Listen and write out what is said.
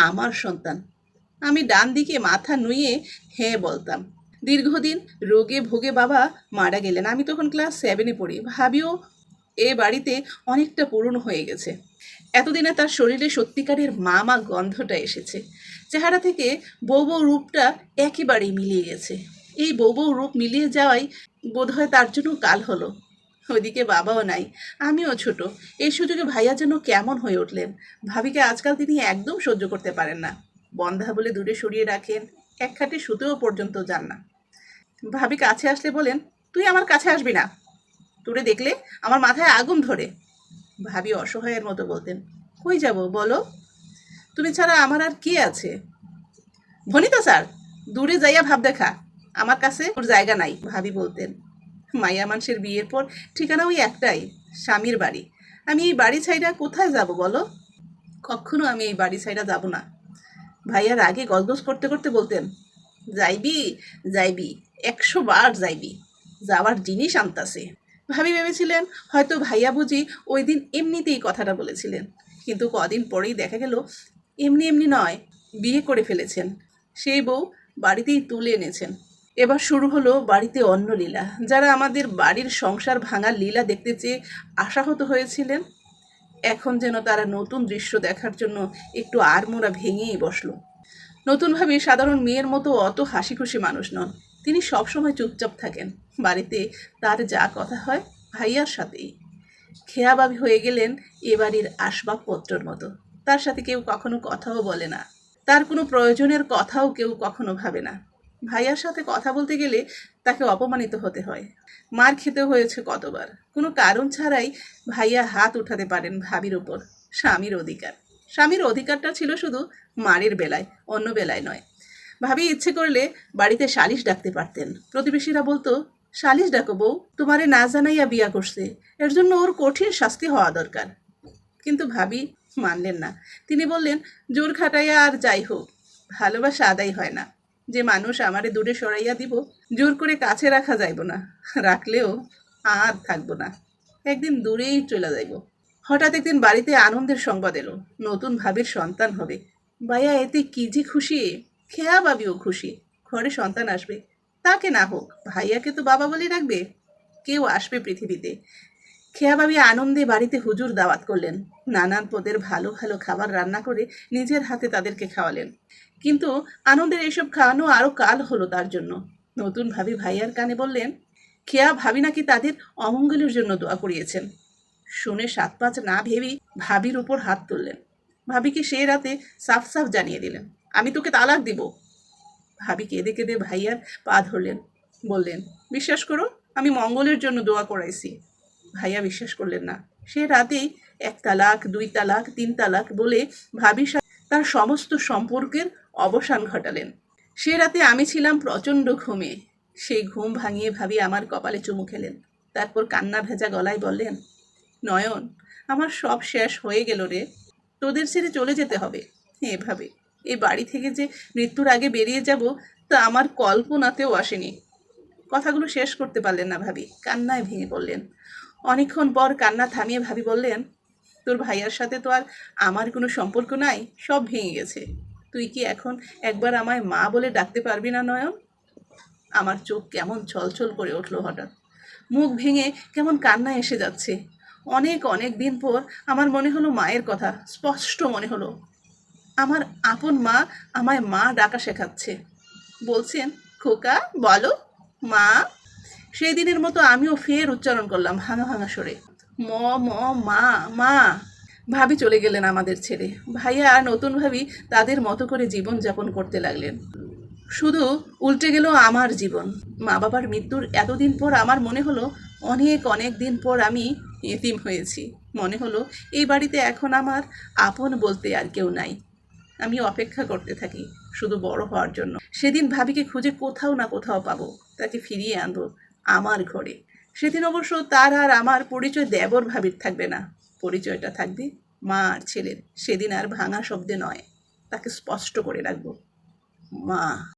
আমার সন্তান। আমি ডান দিকে মাথা নুইয়ে হ্যাঁ বলতাম। দীর্ঘদিন রোগে ভোগে বাবা মারা গেলেন। আমি তখন ক্লাস 7-এ পড়ি। ভাবিও এ বাড়িতে অনেকটা পুরনো হয়ে গেছে। এতদিনে তার শরীরে সত্যিকারের মা মা গন্ধটা এসেছে। চেহারা থেকে বউ বউ রূপটা একেবারেই মিলিয়ে গেছে। এই বউ বউ রূপ মিলিয়ে যাওয়াই বোধহয় তার জন্য কাল হলো। ওইদিকে বাবাও নাই, আমিও ছোট। এই সুযোগে ভাইয়া যেন কেমন হয়ে উঠলেন। ভাবিকে আজকাল তিনি একদম সহ্য করতে পারেন না। বন্ধা বলে দূরে সরিয়ে রাখেন, এক খাটে শুতেও পর্যন্ত যান না। ভাবি কাছে আসলে বলেন, তুই আমার কাছে আসবি না, তোরে দেখলে আমার মাথায় আগুন ধরে। ভাবি অসহায়ের মতো বলতেন, কই যাব বলো, তুমি ছাড়া আমার আর কে আছে? ভনিতা স্যার, দূরে যাইয়া ভাব দেখা, আমার কাছে ওর জায়গা নাই। ভাবি বলতেন, মাইয়া মানুষের বিয়ের পর ঠিকানা ওই একটাই, স্বামীর বাড়ি। আমি এই বাড়ি ছাইড়া কোথায় যাব বলো? কখনো আমি এই বাড়ি ছাইড়া যাব না। ভাইয়ার আগে গজগজ করতে করতে বলতেন, যাইবি যাইবি, 100 বার যাইবি, যাওয়ার জিনিস আনতাছে। ভাবি ভেবেছিলেন হয়তো ভাইয়া বুঝি ওই দিন এমনিতেই কথাটা বলেছিলেন, কিন্তু কদিন পরেই দেখা গেল এমনি এমনি নয়, বিয়ে করে ফেলেছেন। সেই বউ বাড়িতেই তুলে এনেছেন। এবার শুরু হলো বাড়িতে অন্য লীলা। যারা আমাদের বাড়ির সংসার ভাঙার লীলা দেখতে চেয়ে আশাহত হয়েছিলেন, এখন যেন তারা নতুন দৃশ্য দেখার জন্য একটু আড়মোড়া ভেঙেই বসলো। নতুনভাবে সাধারণ মেয়ের মতো অত হাসি খুশি মানুষ নন। তিনি সবসময় চুপচাপ থাকেন। বাড়িতে তার যা কথা হয় ভাইয়ার সাথেই। খেয়াবাবি হয়ে গেলেন এ বাড়ির আসবাবপত্রর মতো। তার সাথে কেউ কখনো কথাও বলে না। তার কোনো প্রয়োজনের কথাও কেউ কখনো ভাবে না। ভাইয়ার সাথে কথা বলতে গেলে তাকে অপমানিত হতে হয়। মার খেতে হয়েছে কতবার। কোনো কারণ ছাড়াই ভাইয়া হাত উঠাতে পারেন ভাবির উপর। স্বামীর অধিকার, স্বামীর অধিকারটা ছিল শুধু মারের বেলায়, অন্য বেলায় নয়। ভাবি ইচ্ছে করলে বাড়িতে সালিশ ডাকতে পারতেন। প্রতিবেশীরা বলতো, সালিশ ডাকো বউ, তোমারে না জানাইয়া বিয়া করছে, এর জন্য ওর কঠিন শাস্তি হওয়া দরকার। কিন্তু ভাবি মানলেন না। তিনি বললেন, জোর খাটাইয়া আর যাই হোক, ভালোবাসা আদায় হয় না। যে মানুষ আমারে দূরে সরাইয়া দিব, জোর করে কাছে রাখা যাইব না, রাখলেও আর থাকবো না, একদিন দূরেই চলে যাইব। হঠাৎ একদিন বাড়িতে আনন্দের সংবাদ এলো, নতুন ভাবির সন্তান হবে। ভাইয়া এতে কি যে খুশি, খেয়া বাবিও খুশি। ঘরে সন্তান আসবে, তাকে না হোক ভাইয়াকে তো বাবা বলে রাখবে। কেউ আসবে পৃথিবীতে। খেয়া ভাবি আনন্দে বাড়িতে হুজুর দাওয়াত করলেন। নানান পদের ভালো ভালো খাবার রান্না করে নিজের হাতে তাদেরকে খাওয়ালেন। কিন্তু আনন্দের এসব খাওয়ানো আরও কাল হলো তার জন্য। নতুন ভাবি ভাইয়ার কানে বললেন, খেয়া ভাবি নাকি তাদের অমঙ্গলের জন্য দোয়া করিয়েছেন। শুনে 7-5 না ভেবেই ভাবির উপর হাত তুললেন। ভাবিকে সে রাতে সাফ সাফ জানিয়ে দিলেন, আমি তোকে তালাক দিব। ভাবি কেঁদে কেঁদে ভাইয়ার পা ধরলেন, বললেন, বিশ্বাস করো, আমি মঙ্গলের জন্য দোয়া করাইছি। ভাইয়া বিশ্বাস করলেন না। সে রাতেই 1 তালাক, 2 তালাক, 3 তালাক বলে ভাবির সাথে তার সমস্ত সম্পর্কের অবসান ঘটালেন। সে রাতে আমি ছিলাম প্রচণ্ড ঘুমে। সেই ঘুম ভাঙিয়ে ভাবি আমার কপালে চুমু খেলেন। তারপর কান্না ভেজা গলায় বললেন, নয়ন, আমার সব শেষ হয়ে গেল রে, তোদের ছেড়ে চলে যেতে হবে। এভাবে এই বাড়ি থেকে যে মৃত্যুর আগে বেরিয়ে যাব, তা আমার কল্পনাতেও আসেনি। কথাগুলো শেষ করতে পারলেন না ভাবি, কান্নায় ভেঙে পড়লেন। অনেকক্ষণ পর কান্না থামিয়ে ভাবি বললেন, তোর ভাইয়ার সাথে তো আর আমার কোনো সম্পর্ক নাই, সব ভেঙে গেছে। তুই কি এখন একবার আমায় মা বলে ডাকতে পারবি না নয়ন? আমার চোখ কেমন ছলছল করে উঠলো হঠাৎ, মুখ ভেঙে কেমন কান্না এসে যাচ্ছে। অনেক অনেক দিন পর আমার মনে হলো মায়ের কথা, স্পষ্ট মনে হলো। আমার আপন মা আমায় মা ডাকা শেখাচ্ছে। বলছেন, খোকা বলো মা। সেই দিনের মতো আমিও ফের উচ্চারণ করলাম ভাঙা ভাঙা সরে, ম ম মা মা। ভাবি চলে গেলেন আমাদের ছেড়ে। ভাইয়া আর নতুন ভাবি তাদের মতো করে জীবন যাপন করতে লাগলেন। শুধু উল্টে গেল আমার জীবন। মা বাবার মৃত্যুর এতদিন পর আমার মনে হলো অনেক অনেক দিন পর আমি এতিম হয়েছি। মনে হলো এই বাড়িতে এখন আমার আপন বলতে আর কেউ নাই। আমি অপেক্ষা করতে থাকি শুধু বড় হওয়ার জন্য। সেদিন ভাবিকে খুঁজে কোথাও না কোথাও পাবো, তাকে ফিরিয়ে আনবো আমার ঘরে। সেদিন অবশ্য তার আর আমার পরিচয় দেবর ভাবির থাকবে না, পরিচয়টা থাকবে মা আর ছেলের। সেদিন আর ভাঙা শব্দে নয়, তাকে স্পষ্ট করে রাখবো, মা।